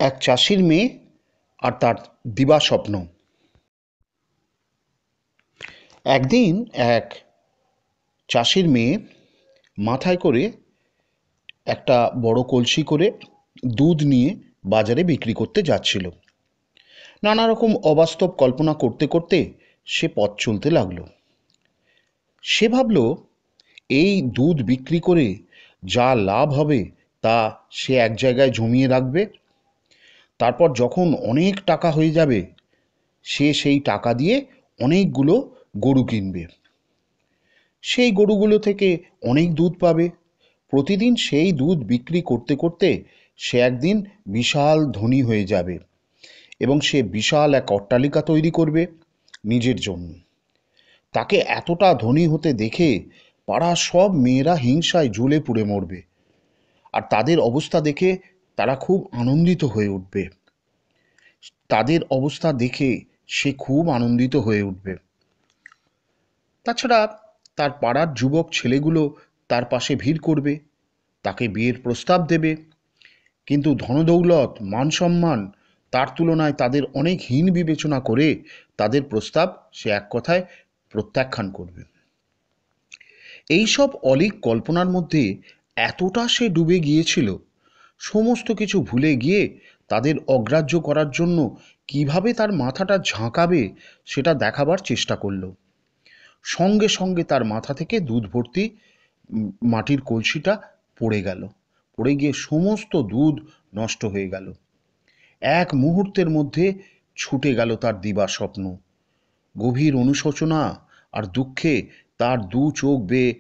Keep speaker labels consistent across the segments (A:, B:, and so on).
A: এক চাষির মেয়ে আর তার দিবাস্বপ্ন। একদিন এক চাষির মেয়ে মাথায় করে একটা বড় কলসি করে দুধ নিয়ে বাজারে বিক্রি করতে যাচ্ছিল। নানা রকম অবাস্তব কল্পনা করতে করতে সে পথ চলতে লাগলো। সে ভাবল, এই দুধ বিক্রি করে যা লাভ হবে তা সে এক জায়গায় জমিয়ে রাখবে। তারপর যখন অনেক টাকা হয়ে যাবে, সে সেই টাকা দিয়ে অনেকগুলো গরু কিনবে। সেই গরুগুলো থেকে অনেক দুধ পাবে। প্রতিদিন সেই দুধ বিক্রি করতে করতে সে একদিন বিশাল ধনী হয়ে যাবে এবং সে বিশাল এক অট্টালিকা তৈরি করবে নিজের জন্য। তাকে এতটা ধনী হতে দেখে পাড়ার সব মেয়েরা হিংসায় জ্বলে পুড়ে মরবে, আর তাদের অবস্থা দেখে তারা খুব আনন্দিত হয়ে উঠবে। তাদের অবস্থা দেখে সে খুব আনন্দিত হয়ে উঠবে। তাছাড়া তার পাড়ার যুবক ছেলেগুলো তার পাশে ভিড় করবে, তাকে বিয়ের প্রস্তাব দেবে। কিন্তু ধনদৌলত মান সম্মান তার তুলনায় তাদের অনেক হীন বিবেচনা করে তাদের প্রস্তাব সে এক কথায় প্রত্যাখ্যান করবে। এইসব অলীক কল্পনার মধ্যে এতটা সে ডুবে গিয়েছিল, সমস্ত কিছু ভুলে গিয়ে তাদের অগ্রাহ্য করার জন্য কিভাবে তার মাথাটা ঝাঁকাবে সেটা দেখাবার চেষ্টা করল। সঙ্গে সঙ্গে তার মাথা থেকে দুধ ভর্তি মাটির কলসিটা পড়ে গেল। পড়ে গিয়ে সমস্ত দুধ নষ্ট হয়ে গেল। এক মুহূর্তের মধ্যে ছুটে গেল তার দিবাস্বপ্ন। গভীর অনুশোচনা আর দুঃখে তার দু চোখ বেয়ে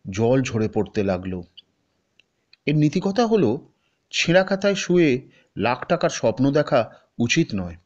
A: জল ঝরে পড়তে লাগলো। এর নীতিকথা হলো, ছেঁড়া খাতায় শুয়ে লাখ টাকার স্বপ্ন দেখা উচিত নয়।